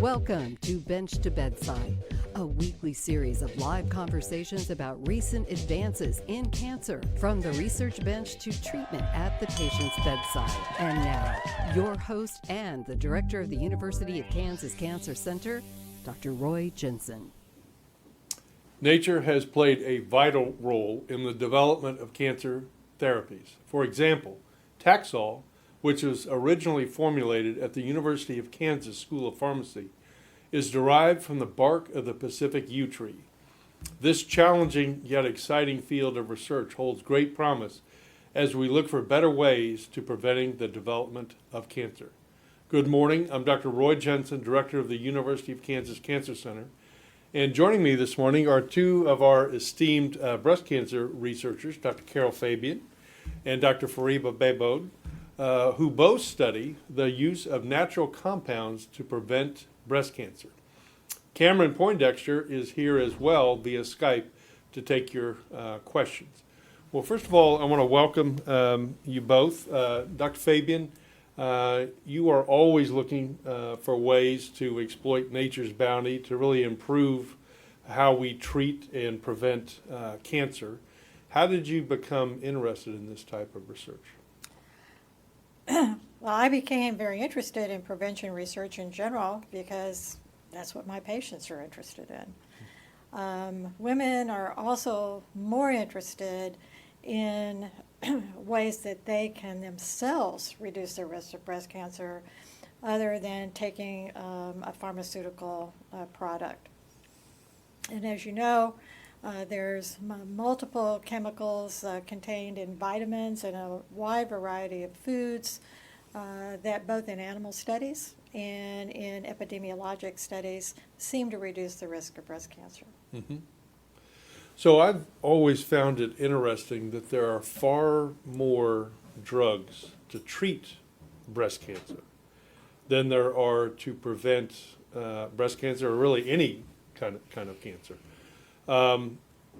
Welcome to Bench to Bedside, a weekly series of live conversations about recent advances in cancer, from the research bench to treatment at the patient's bedside. And now, your host and the director of the University of Kansas Cancer Center, Dr. Roy Jensen. Nature has played a vital role in the development of cancer therapies. For example, Taxol, which was originally formulated at the University of Kansas School of Pharmacy, is derived from the bark of the Pacific yew tree. This challenging yet exciting field of research holds great promise as we look for better ways to preventing the development of cancer. Good morning, I'm Dr. Roy Jensen, Director of the University of Kansas Cancer Center, and joining me this morning are two of our esteemed breast cancer researchers, Dr. Carol Fabian and Dr. Fariba Behbod, who both study the use of natural compounds to prevent breast cancer. Cameron Poindexter is here as well via Skype to take your questions. Well, first of all, I want to welcome you both. Dr. Fabian, you are always looking for ways to exploit nature's bounty to really improve how we treat and prevent cancer. How did you become interested in this type of research? Well, I became very interested in prevention research in general because that's what my patients are interested in. Women are also more interested in ways that they can themselves reduce their risk of breast cancer other than taking a pharmaceutical product. And as you know, there's multiple chemicals contained in vitamins and a wide variety of foods that both in animal studies and in epidemiologic studies seem to reduce the risk of breast cancer. Mm-hmm. So I've always found it interesting that there are far more drugs to treat breast cancer than there are to prevent breast cancer, or really any kind of cancer.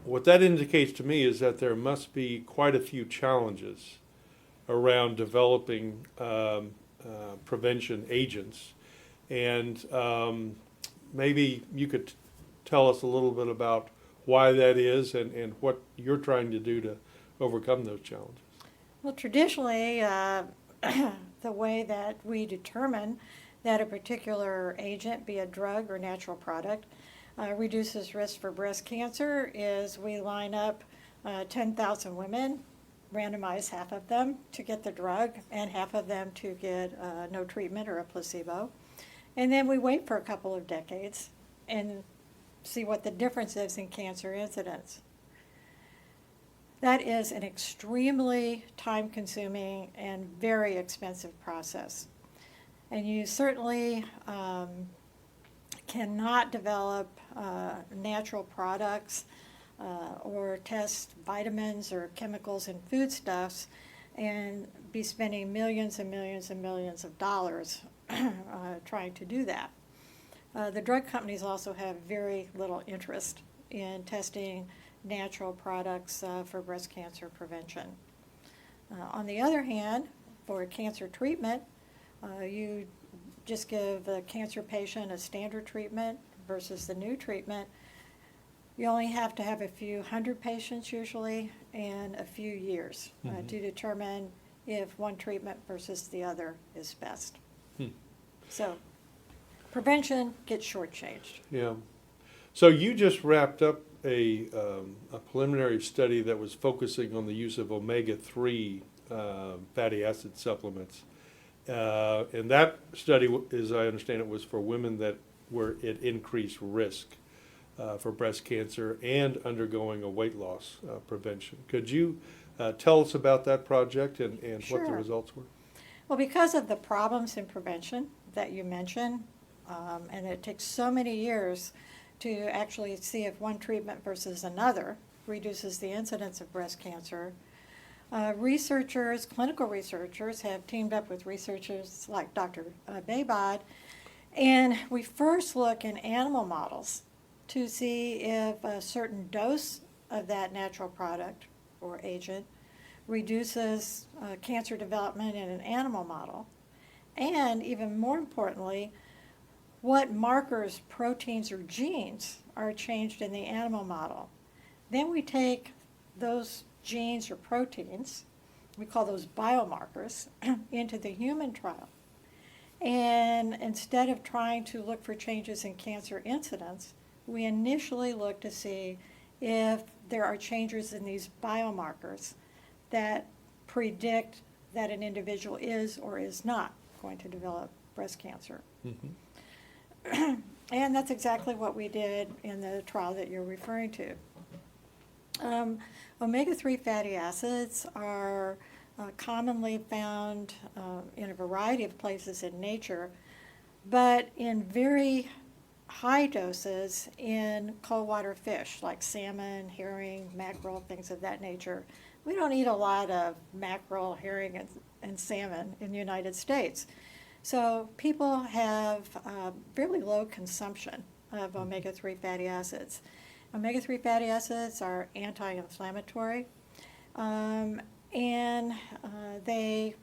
What that indicates to me is that there must be quite a few challenges around developing prevention agents, and maybe you could tell us a little bit about why that is and what you're trying to do to overcome those challenges. Well, traditionally, the way that we determine that a particular agent, be a drug or natural product, reduces risk for breast cancer is we line up 10,000 women, randomize half of them to get the drug and half of them to get no treatment or a placebo. And then we wait for a couple of decades and see what the difference is in cancer incidence. That is an extremely time-consuming and very expensive process. And you certainly cannot develop natural products or test vitamins or chemicals in foodstuffs and be spending millions and millions and millions of dollars trying to do that. The drug companies also have very little interest in testing natural products for breast cancer prevention. On the other hand, for cancer treatment, you just give a cancer patient a standard treatment versus the new treatment. You only have to have a few hundred patients usually and a few years to determine if one treatment versus the other is best. So prevention gets shortchanged. Yeah. So you just wrapped up a preliminary study that was focusing on the use of omega-3 fatty acid supplements. And that study, as I understand it, was for women that were at increased risk for breast cancer and undergoing a weight loss prevention. Could you tell us about that project and Sure. what the results were? Well, because of the problems in prevention that you mentioned, and it takes so many years to actually see if one treatment versus another reduces the incidence of breast cancer, researchers, clinical researchers, have teamed up with researchers like Dr. Behbod, and we first look in animal models to see if a certain dose of that natural product or agent reduces cancer development in an animal model. And even more importantly, what markers, proteins, or genes are changed in the animal model. Then we take those genes or proteins, we call those biomarkers, into the human trial. And instead of trying to look for changes in cancer incidence, we initially look to see if there are changes in these biomarkers that predict that an individual is or is not going to develop breast cancer. Mhm. And that's exactly what we did in the trial that you're referring to. Omega-3 fatty acids are commonly found in a variety of places in nature, but in very high doses in cold water fish like salmon, herring, mackerel, things of that nature. We don't eat a lot of mackerel, herring, and salmon in the United States. So people have fairly low consumption of omega-3 fatty acids. Omega-3 fatty acids are anti-inflammatory, and they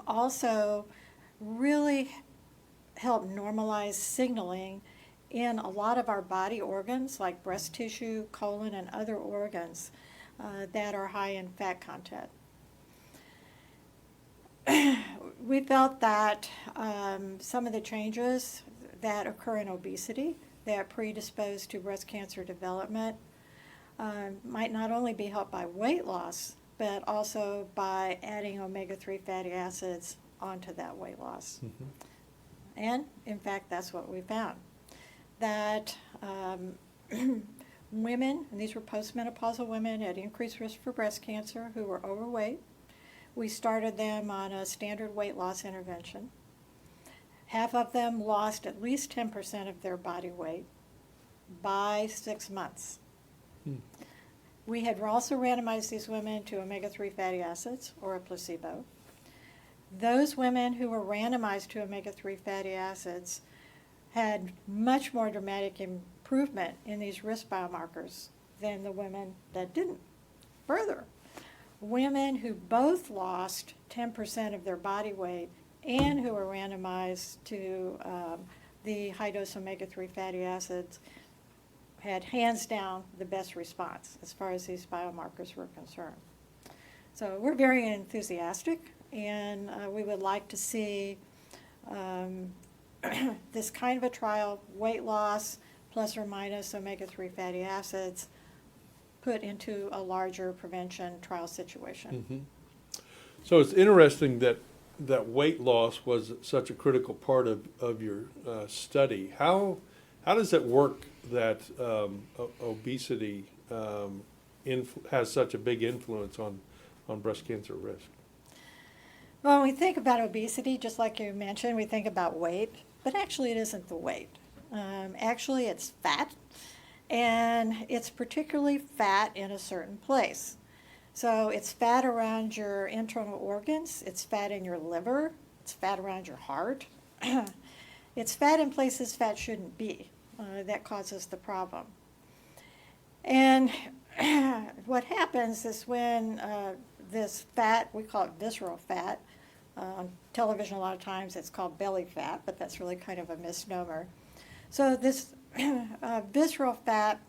also really help normalize signaling in a lot of our body organs like breast tissue, colon, and other organs that are high in fat content. We felt that some of the changes that occur in obesity that predispose to breast cancer development might not only be helped by weight loss, but also by adding omega-3 fatty acids onto that weight loss. Mhm. And in fact, that's what we found. That women, and these were postmenopausal women at increased risk for breast cancer who were overweight, we started them on a standard weight loss intervention. Half of them lost at least 10% of their body weight by 6 months. Hmm. We had also randomized these women to omega-3 fatty acids or a placebo. Those women who were randomized to omega-3 fatty acids had much more dramatic improvement in these risk biomarkers than the women that didn't. Further, women who both lost 10% of their body weight and who were randomized to the high-dose omega-3 fatty acids had hands down the best response as far as these biomarkers were concerned. So we're very enthusiastic, and we would like to see this kind of a trial, weight loss plus or minus omega-3 fatty acids, put into a larger prevention trial situation. Mhm. So it's interesting that weight loss was such a critical part of your study. How does it work that obesity has such a big influence on breast cancer risk? Well, when we think about obesity, just like you mentioned, we think about weight, but actually it isn't the weight. Actually, it's fat, and it's particularly fat in a certain place. So it's fat around your internal organs, it's fat in your liver, it's fat around your heart. It's fat in places fat shouldn't be. That causes the problem. And what happens is when this fat, we call it visceral fat, on television a lot of times it's called belly fat, but that's really kind of a misnomer. So this visceral fat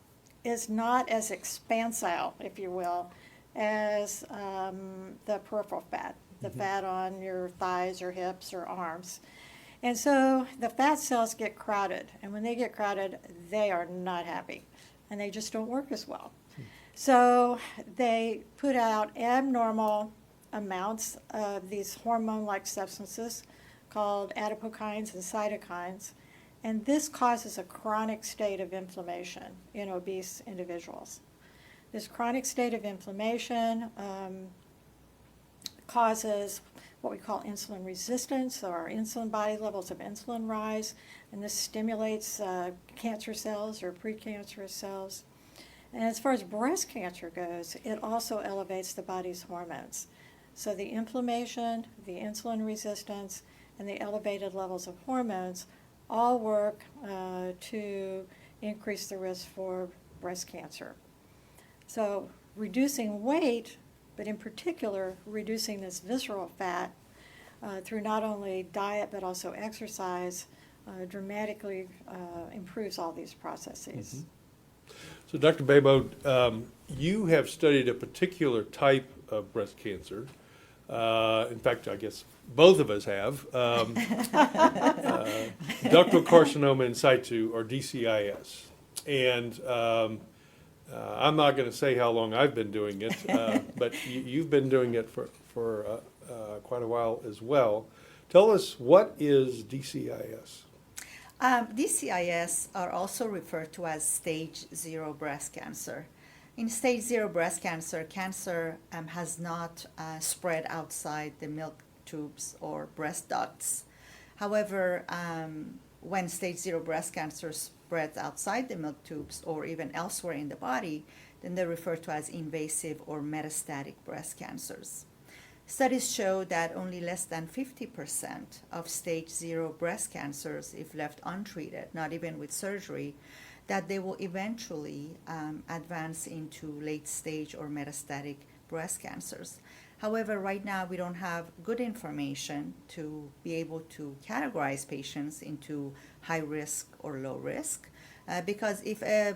is not as expansile, if you will, as the peripheral fat, the fat on your thighs or hips or arms. And so the fat cells get crowded, and when they get crowded, they are not happy, and they just don't work as well. So they put out abnormal amounts of these hormone-like substances called adipokines and cytokines, and this causes a chronic state of inflammation in obese individuals. This chronic state of inflammation causes what we call insulin resistance, so our insulin body levels of insulin rise, and this stimulates cancer cells or precancerous cells. And as far as breast cancer goes, it also elevates the body's hormones. So the inflammation, the insulin resistance, and the elevated levels of hormones all work to increase the risk for breast cancer. So reducing weight, but in particular reducing this visceral fat, through not only diet but also exercise dramatically improves all these processes. So, Dr. Behbod, you have studied a particular type of breast cancer. In fact, I guess both of us have. Ductal carcinoma in situ, or DCIS. And I'm not going to say how long I've been doing it, but you've been doing it for quite a while as well. Tell us, what is DCIS? DCIS are also referred to as stage 0 breast cancer. In stage 0 breast cancer, cancer has not spread outside the milk tubes or breast ducts. However, when stage 0 breast cancer spreads outside the milk tubes or even elsewhere in the body, then they're referred to as invasive or metastatic breast cancers. Studies show that only less than 50% of stage 0 breast cancers, if left untreated, not even with surgery, that they will eventually advance into late stage or metastatic breast cancers. However, right now we don't have good information to be able to categorize patients into high risk or low risk. Because if a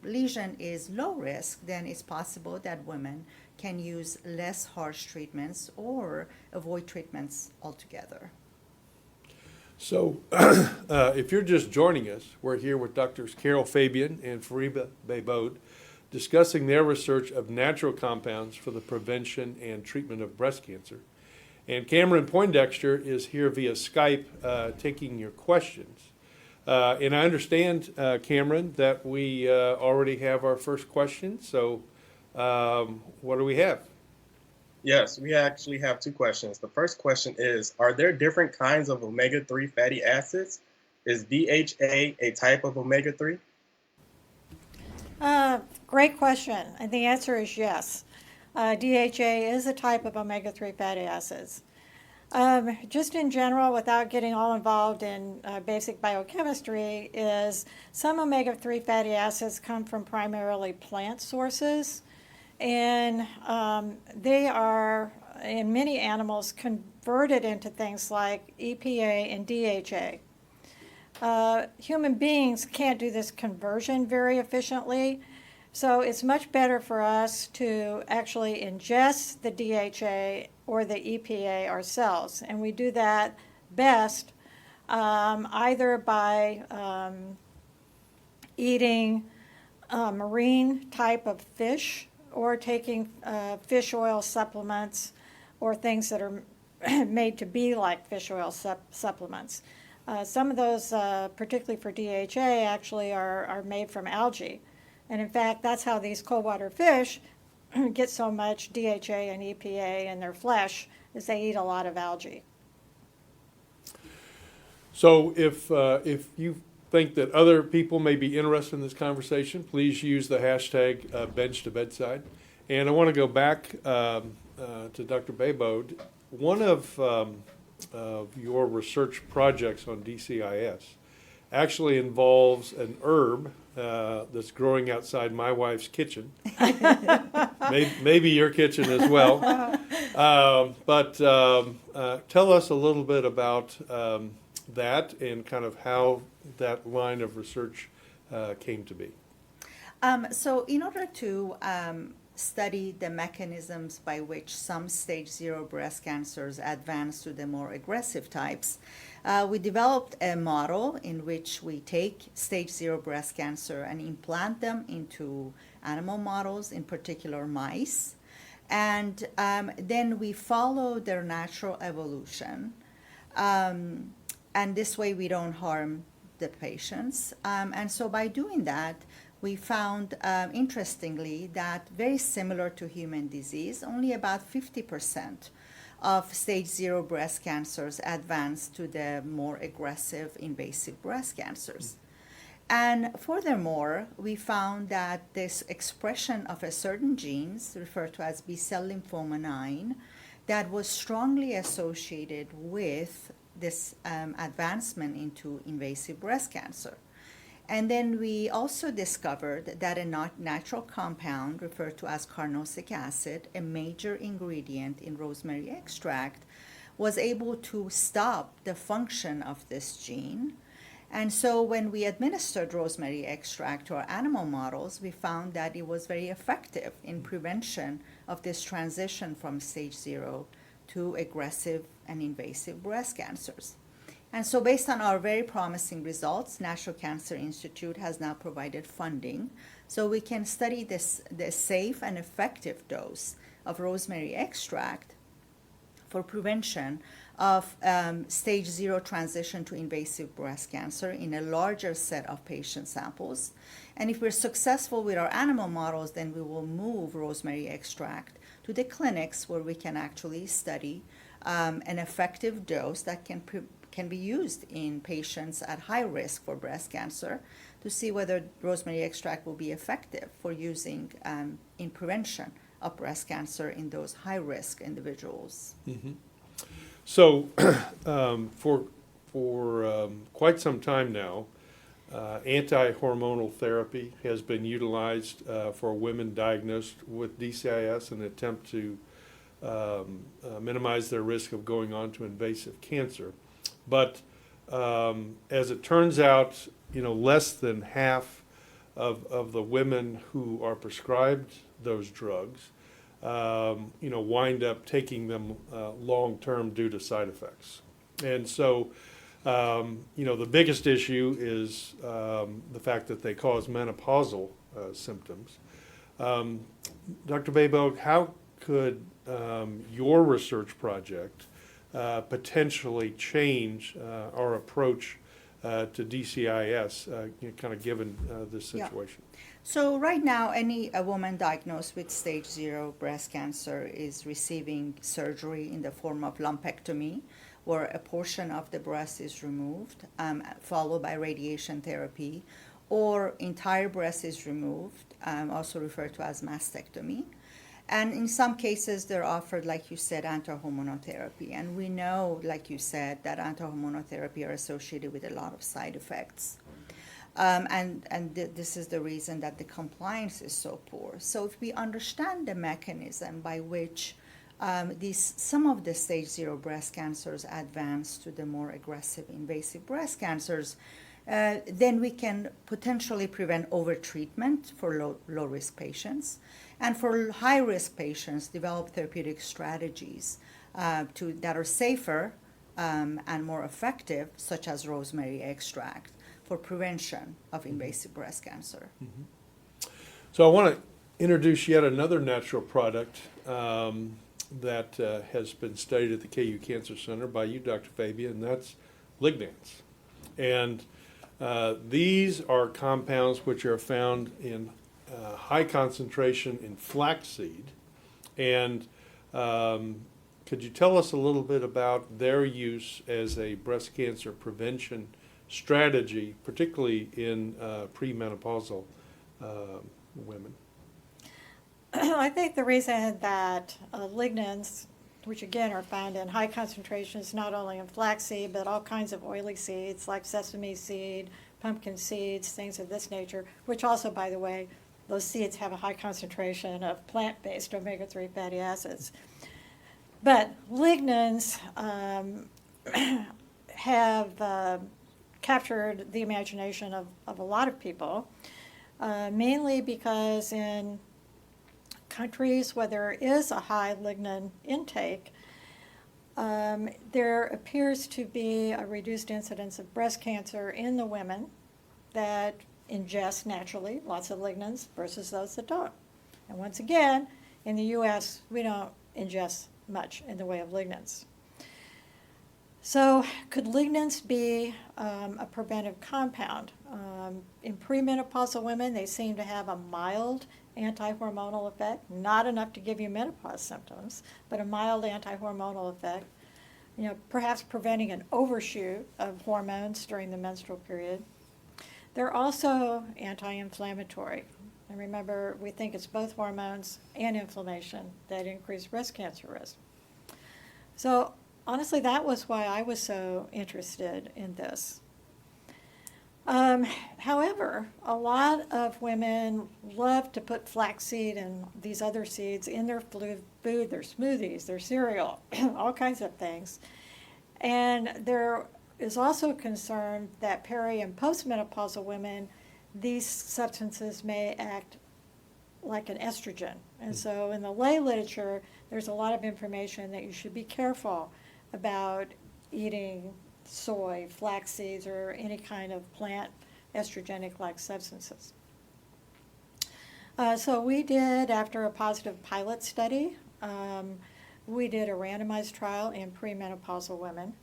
lesion is low risk, then it's possible that women can use less harsh treatments or avoid treatments altogether. So, if you're just joining us, we're here with Drs. Carol Fabian and Fariba Behbod discussing their research of natural compounds for the prevention and treatment of breast cancer. And Cameron Poindexter is here via Skype taking your questions. And I understand, Cameron, that we already have our first question. So what do we have? Yes, we actually have two questions. The first question is, are there different kinds of omega-3 fatty acids? Is DHA a type of omega-3? Great question, and the answer is yes. DHA is a type of omega-3 fatty acids. Just in general, without getting all involved in basic biochemistry, is some omega-3 fatty acids come from primarily plant sources, and they are, in many animals, converted into things like EPA and DHA. Human beings can't do this conversion very efficiently, so it's much better for us to actually ingest the DHA or the EPA ourselves, and we do that best either by eating marine type of fish or taking fish oil supplements or things that are made to be like fish oil supplements. Some of those, particularly for DHA, actually are made from algae. And in fact, that's how these cold-water fish get so much DHA and EPA in their flesh, is they eat a lot of algae. So if you think that other people may be interested in this conversation, please use the hashtag bench to bedside. And I want to go back to Dr. Behbod. One of your research projects on DCIS actually involves an herb that's growing outside my wife's kitchen, maybe your kitchen as well. But tell us a little bit about that and kind of how that line of research came to be. So in order to study the mechanisms by which some stage 0 breast cancers advance to the more aggressive types, we developed a model in which we take stage 0 breast cancer and implant them into animal models, in particular mice, and then we follow their natural evolution, and this way we don't harm the patients. And so by doing that, we found, interestingly, that very similar to human disease, only about 50% of stage 0 breast cancers advance to the more aggressive invasive breast cancers. And furthermore, we found that this expression of a certain genes, referred to as B-cell lymphoma 9, that was strongly associated with this advancement into invasive breast cancer. And then we also discovered that a natural compound referred to as carnosic acid, a major ingredient in rosemary extract, was able to stop the function of this gene. And so when we administered rosemary extract to our animal models, we found that it was very effective in prevention of this transition from stage 0 to aggressive and invasive breast cancers. And so based on our very promising results, National Cancer Institute has now provided funding so we can study the safe and effective dose of rosemary extract for prevention of stage 0 transition to invasive breast cancer in a larger set of patient samples. And if we're successful with our animal models, then we will move rosemary extract to the clinics where we can actually study an effective dose that can be used in patients at high risk for breast cancer to see whether rosemary extract will be effective for using in prevention of breast cancer in those high-risk individuals. Mm-hmm. So for quite some time now, anti-hormonal therapy has been utilized for women diagnosed with DCIS in an attempt to minimize their risk of going on to invasive cancer. But as it turns out, less than half of the women who are prescribed those drugs, wind up taking them long-term due to side effects. And so, the biggest issue is the fact that they cause menopausal symptoms. Dr. Behbod, how could your research project potentially change our approach to DCIS, kind of given this situation? Yeah. So right now, a woman diagnosed with stage 0 breast cancer is receiving surgery in the form of lumpectomy, where a portion of the breast is removed, followed by radiation therapy, or entire breast is removed, also referred to as mastectomy. And in some cases, they're offered, like you said, antihormonal therapy. And we know, like you said, that antihormonal therapy are associated with a lot of side effects. This is the reason that the compliance is so poor. So if we understand the mechanism by which some of the stage 0 breast cancers advance to the more aggressive invasive breast cancers, then we can potentially prevent overtreatment for low-risk patients. And for high-risk patients, develop therapeutic strategies that are safer and more effective, such as rosemary extract, for prevention of invasive breast cancer. Mm-hmm. So I want to introduce yet another natural product that has been studied at the KU Cancer Center by you, Dr. Fabian, and that's Lignans. And these are compounds which are found in high concentration in flaxseed. And could you tell us a little bit about their use as a breast cancer prevention strategy, particularly in premenopausal women? I think the reason that lignans, which again are found in high concentrations not only in flaxseed but all kinds of oily seeds like sesame seed, pumpkin seeds, things of this nature, which also, by the way, those seeds have a high concentration of plant-based omega-3 fatty acids. But lignans have captured the imagination of a lot of people, mainly because in countries where there is a high lignan intake, there appears to be a reduced incidence of breast cancer in the women that ingest naturally lots of lignans versus those that don't. And once again, in the U.S., we don't ingest much in the way of lignans. So could lignans be a preventive compound? In premenopausal women, they seem to have a mild anti-hormonal effect, not enough to give you menopause symptoms, but a mild anti-hormonal effect, perhaps preventing an overshoot of hormones during the menstrual period. They're also anti-inflammatory. And remember, we think it's both hormones and inflammation that increase breast cancer risk. So honestly, that was why I was so interested in this. However, a lot of women love to put flaxseed and these other seeds in their food food, their smoothies, their cereal, all kinds of things. And there is also concern that peri- and postmenopausal women, these substances may act like an estrogen. And so in the lay literature, there's a lot of information that you should be careful about eating soy, flax seeds, or any kind of plant estrogenic-like substances. So we did, after a positive pilot study, we did a randomized trial in premenopausal women.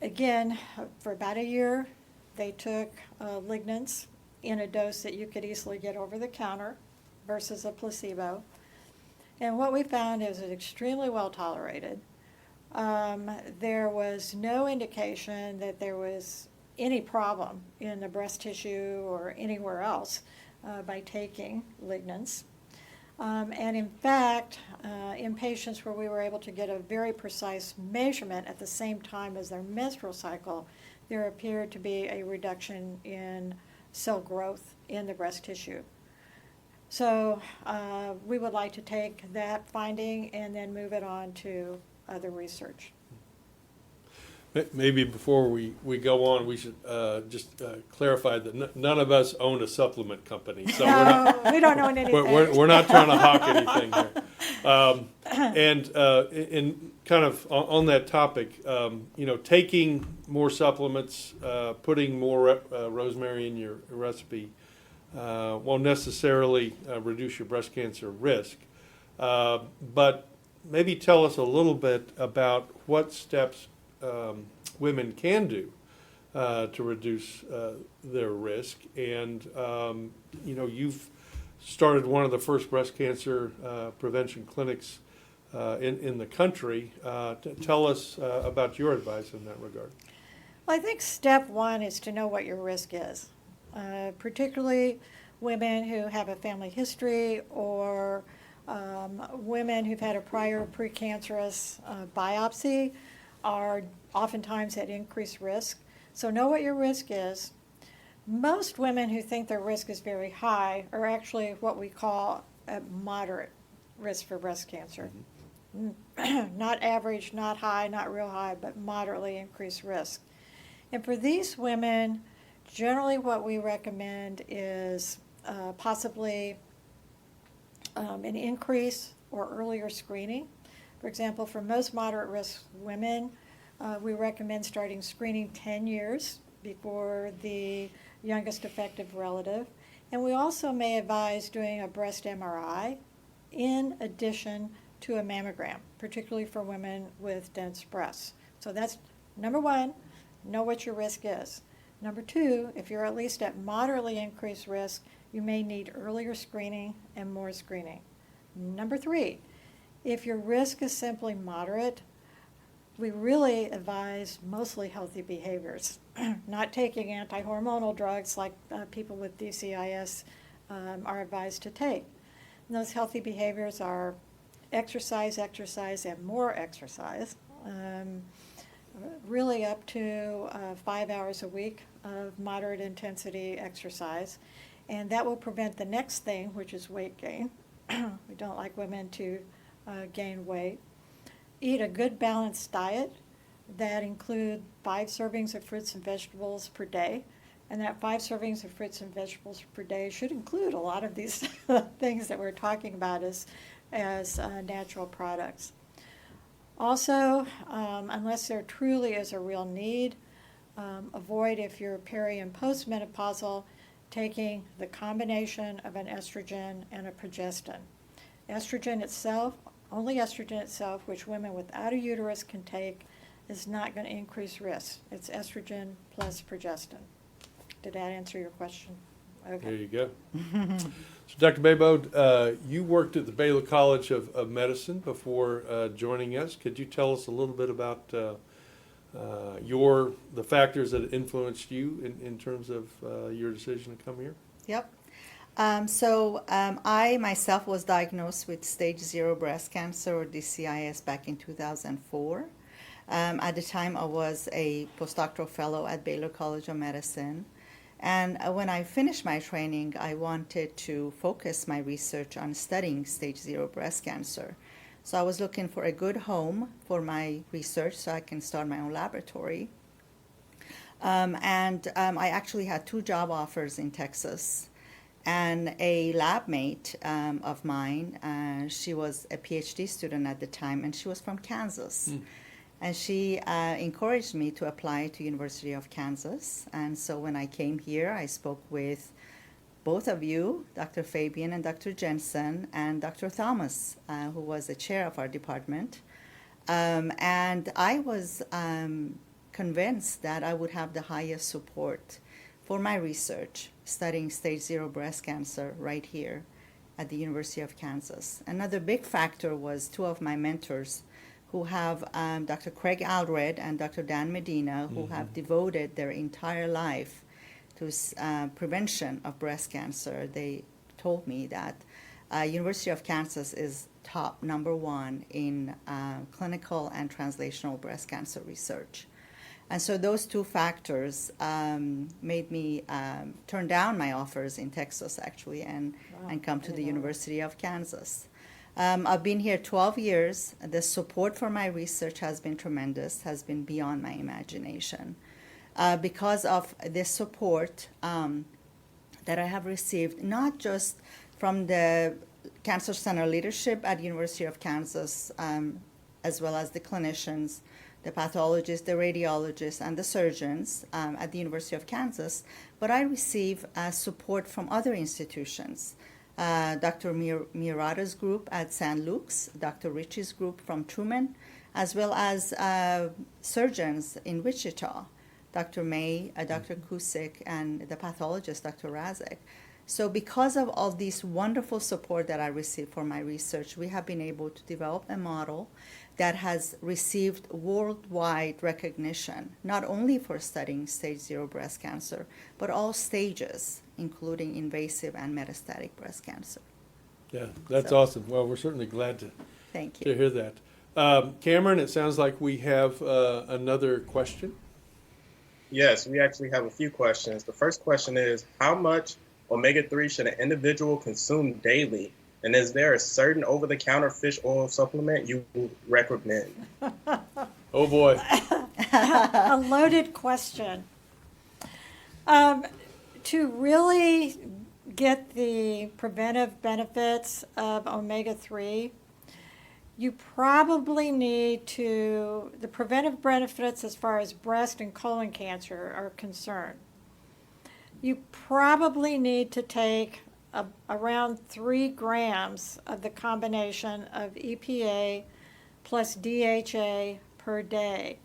Again, for about a year, they took Lignans in a dose that you could easily get over the counter versus a placebo. And what we found is it extremely well tolerated. There was no indication that there was any problem in the breast tissue or anywhere else by taking Lignans. And in fact, in patients where we were able to get a very precise measurement at the same time as their menstrual cycle, there appeared to be a reduction in cell growth in the breast tissue. So we would like to take that finding and then move it on to other research. Maybe before we go on, we should just clarify that none of us own a supplement company, so We don't know anything. we're not trying to hawk anything here. And kind of on that topic, taking more supplements, putting more rosemary in your recipe won't necessarily reduce your breast cancer risk, but maybe tell us a little bit about what steps women can do to reduce their risk. And, you've started one of the first breast cancer prevention clinics in the country. Tell us about your advice in that regard. Well, I think step one is to know what your risk is, particularly women who have a family history or women who've had a prior precancerous biopsy are oftentimes at increased risk. So know what your risk is. Most women who think their risk is very high are actually what we call a moderate risk for breast cancer. Not average, not high, not real high, but moderately increased risk. And for these women, generally what we recommend is possibly an increase or earlier screening. For example, for most moderate risk women, we recommend starting screening 10 years before the youngest effective relative. And we also may advise doing a breast MRI in addition to a mammogram, particularly for women with dense breasts. So that's number one, know what your risk is. Number two, if you're at least at moderately increased risk, you may need earlier screening and more screening. Number three, if your risk is simply moderate, we really advise mostly healthy behaviors, not taking antihormonal drugs like people with DCIS are advised to take. And those healthy behaviors are exercise, and more exercise, really up to 5 hours a week of moderate intensity exercise. And that will prevent the next thing, which is weight gain. We don't like women to gain weight. Eat a good balanced diet that include 5 servings of fruits and vegetables per day. And that 5 servings of fruits and vegetables per day should include a lot of these things that we're talking about as natural products. Also, unless there truly is a real need, avoid, if you're peri- and postmenopausal, taking the combination of an estrogen and a progestin. Estrogen itself, only estrogen itself, which women without a uterus can take, is not going to increase risk. It's estrogen plus progestin. Did that answer your question? Okay. There you go. So, Dr. Behbod, you worked at the Baylor College of Medicine before joining us. Could you tell us a little bit about the factors that influenced you in terms of your decision to come here? Yep. I myself was diagnosed with stage 0 breast cancer, or DCIS, back in 2004. At the time, I was a postdoctoral fellow at Baylor College of Medicine. And when I finished my training, I wanted to focus my research on studying stage 0 breast cancer. So I was looking for a good home for my research so I can start my own laboratory. I actually had 2 job offers in Texas. And a lab mate of mine, she was a PhD student at the time, and she was from Kansas. And she encouraged me to apply to University of Kansas. And so when I came here, I spoke with both of you, Dr. Fabian and Dr. Jensen, and Dr. Thomas, who was the chair of our department. And I was convinced that I would have the highest support for my research studying stage 0 breast cancer right here at the University of Kansas. Another big factor was 2 of my mentors who have Dr. Craig Aldred and Dr. Dan Medina, who have devoted their entire life to prevention of breast cancer. They told me that University of Kansas is top #1 in clinical and translational breast cancer research. And so those 2 factors made me turn down my offers in Texas, actually, and come to the University of Kansas. I've been here 12 years. The support for my research has been tremendous, has been beyond my imagination. Because of this support that I have received, not just from the Cancer Center leadership at University of Kansas, as well as the clinicians, the pathologists, the radiologists, and the surgeons at the University of Kansas, but I receive support from other institutions. Dr. Mirada's group at St. Luke's, Dr. Ritchie's group from Truman, as well as surgeons in Wichita, Dr. May, Dr. Kusik, and the pathologist, Dr. Razek. So because of all this wonderful support that I received for my research, we have been able to develop a model that has received worldwide recognition, not only for studying stage 0 breast cancer, but all stages, including invasive and metastatic breast cancer. Yeah, that's awesome. Well, we're certainly glad Thank to you. hear that. Cameron, it sounds like we have another question. Yes, we actually have a few questions. The first question is, how much omega-3 should an individual consume daily? And is there a certain over-the-counter fish oil supplement you would recommend? Oh, boy. A loaded question. To really get the preventive benefits of omega-3, you probably need to, the preventive benefits as far as breast and colon cancer are concerned, you probably need to take around 3 grams of the combination of EPA plus DHA per day.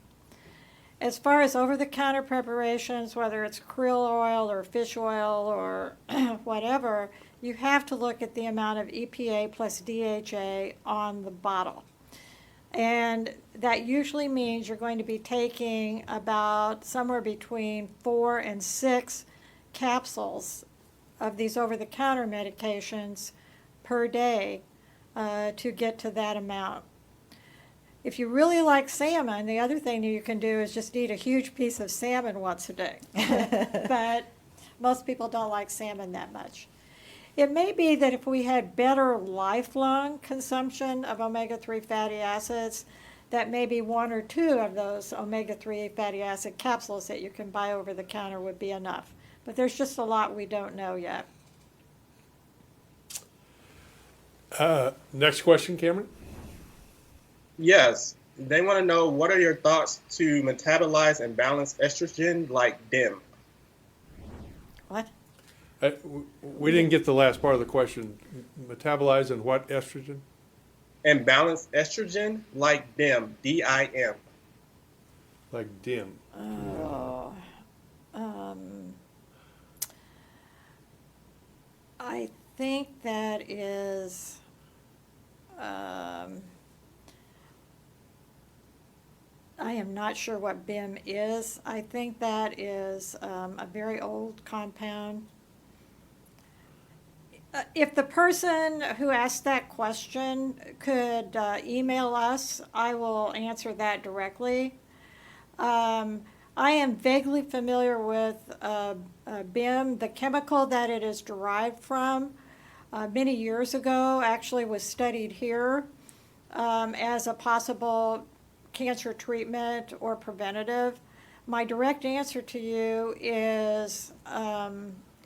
As far as over-the-counter preparations, whether it's krill oil or fish oil or whatever, you have to look at the amount of EPA plus DHA on the bottle. And that usually means you're going to be taking about somewhere between 4 and 6 capsules of these over-the-counter medications per day to get to that amount. If you really like salmon, the other thing that you can do is just eat a huge piece of salmon once a day. But most people don't like salmon that much. It may be that if we had better lifelong consumption of omega-3 fatty acids, that maybe 1 or 2 of those omega-3 fatty acid capsules that you can buy over the counter would be enough. But there's just a lot we don't know yet. Next question, Cameron. Yes, they want to know, what are your thoughts to metabolize and balance estrogen like DIM? What? We didn't get the last part of the question. Metabolize and what estrogen? And balance estrogen like DIM, D-I-M. Like DIM. Oh, I think that is, I am not sure what BIM is. I think that is a very old compound. If the person who asked that question could email us, I will answer that directly. I am vaguely familiar with BIM. The chemical that it is derived from many years ago actually was studied here as a possible cancer treatment or preventative. My direct answer to you is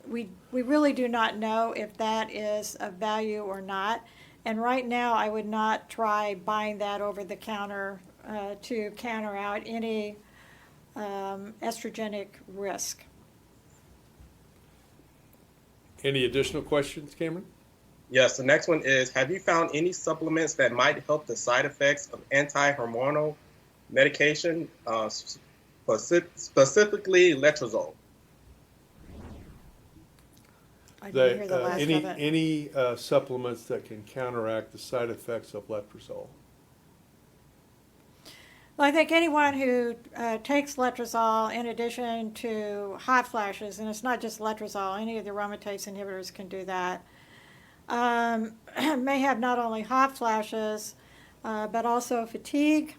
we really do not know if that is of value or not. And right now, I would not try buying that over the counter to counter out any estrogenic risk. Any additional questions, Cameron? Yes, the next one is, have you found any supplements that might help the side effects of anti-hormonal medication, specifically Letrozole? I didn't hear the last of it. Any supplements that can counteract the side effects of letrozole? Well, I think anyone who takes letrozole in addition to hot flashes, and it's not just letrozole, any of the aromatase inhibitors can do that, may have not only hot flashes, but also fatigue,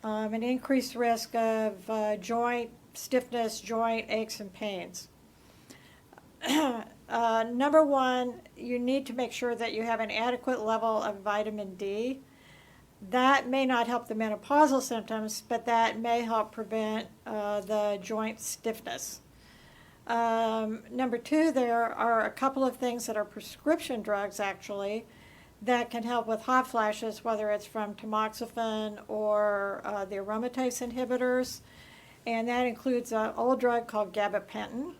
an increased risk of joint stiffness, joint aches and pains. Number one, you need to make sure that you have an adequate level of vitamin D. That may not help the menopausal symptoms, but that may help prevent the joint stiffness. Number two, there are a couple of things that are prescription drugs actually that can help with hot flashes, whether it's from tamoxifen or the aromatase inhibitors. And that includes an old drug called gabapentin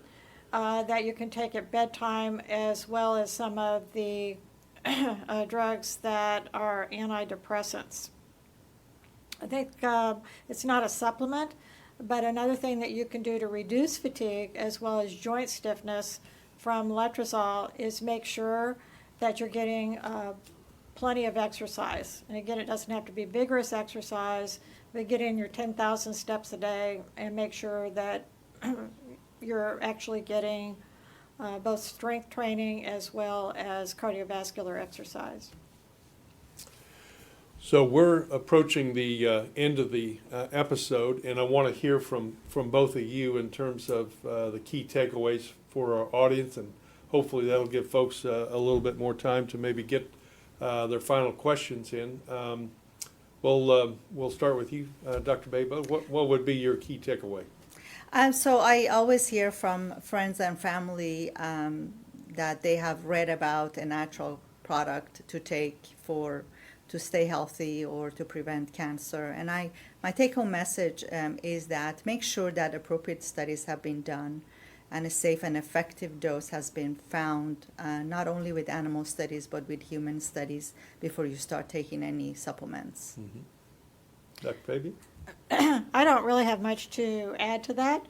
that you can take at bedtime, as well as some of the drugs that are antidepressants. I think it's not a supplement, but another thing that you can do to reduce fatigue as well as joint stiffness from letrozole is make sure that you're getting plenty of exercise. And again, it doesn't have to be vigorous exercise, but get in your 10,000 steps a day and make sure that you're actually getting both strength training as well as cardiovascular exercise. So we're approaching the end of the episode, and I want to hear from both of you in terms of the key takeaways for our audience, and hopefully that'll give folks a little bit more time to maybe get their final questions in. We'll start with you, Dr. Behbod. What would be your key takeaway? So I always hear from friends and family that they have read about a natural product to take to stay healthy or to prevent cancer. And my take-home message is that make sure that appropriate studies have been done and a safe and effective dose has been found, not only with animal studies but with human studies before you start taking any supplements. Mm-hmm. Dr. Fabian? I don't really have much to add to that.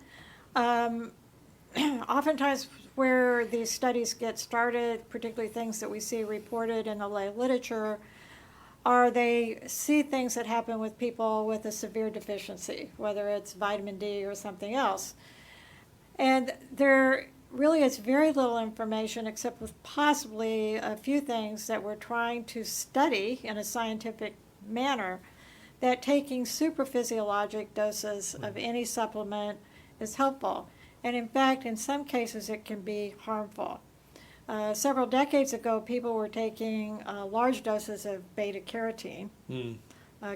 Oftentimes where these studies get started, particularly things that we see reported in the lay literature, are they see things that happen with people with a severe deficiency, whether it's vitamin D or something else. And there really is very little information except with possibly a few things that we're trying to study in a scientific manner, that taking supraphysiologic doses of any supplement is helpful. And in fact, in some cases, it can be harmful. Several decades ago, people were taking large doses of beta-carotene,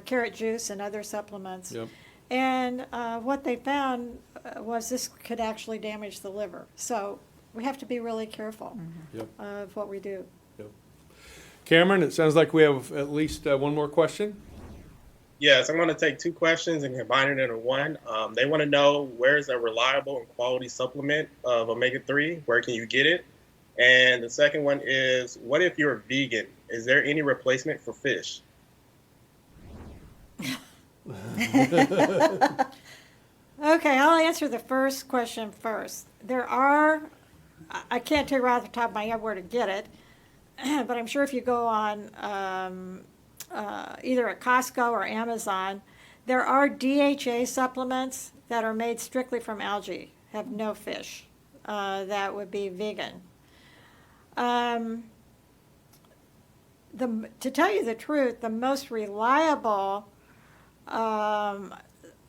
carrot juice, and other supplements. Yep. And what they found was this could actually damage the liver. So we have to be really careful of what we do. Yep. Cameron, it sounds like we have at least one more question. Yes, I'm going to take two questions and combine it into one. They want to know, where is a reliable and quality supplement of omega-3? Where can you get it? And the second one is, what if you're a vegan? Is there any replacement for fish? Okay, I'll answer the first question first. There are, I can't tell you right off the top of my head where to get it, but I'm sure if you go on either at Costco or Amazon, there are DHA supplements that are made strictly from algae, have no fish. That would be vegan. To tell you the truth, the most reliable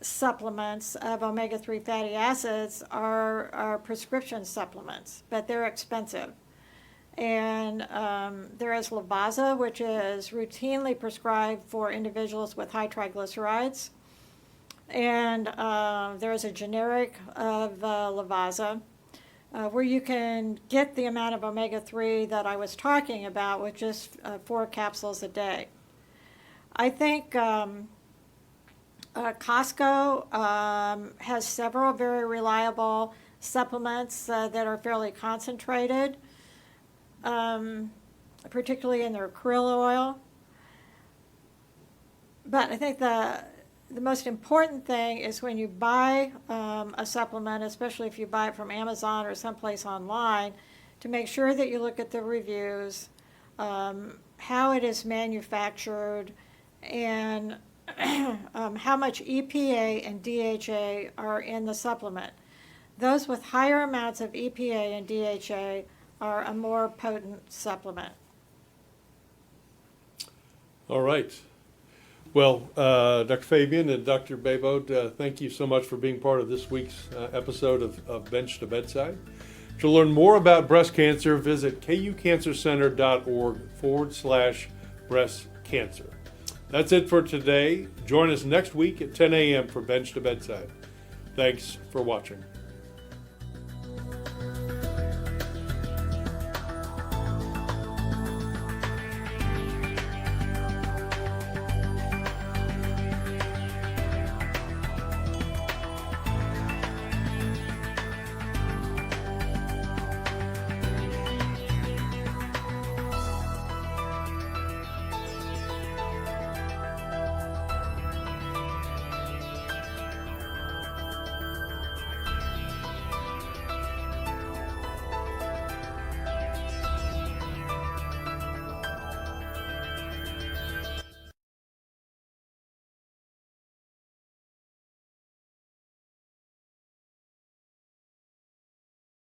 supplements of omega-3 fatty acids are prescription supplements, but they're expensive. And there is Lavazza, which is routinely prescribed for individuals with high triglycerides. And there is a generic of Lavazza where you can get the amount of omega-3 that I was talking about with just 4 capsules a day. I think Costco has several very reliable supplements that are fairly concentrated, particularly in their krill oil. But I think the most important thing is when you buy a supplement, especially if you buy it from Amazon or someplace online, to make sure that you look at the reviews, how it is manufactured, and how much EPA and DHA are in the supplement. Those with higher amounts of EPA and DHA are a more potent supplement. All right. Well, Dr. Fabian and Dr. Behbod, thank you so much for being part of this week's episode of Bench to Bedside. To learn more about breast cancer, visit kucancercenter.org/breast cancer. That's it for today. Join us next week at 10 a.m. for Bench to Bedside. Thanks for watching.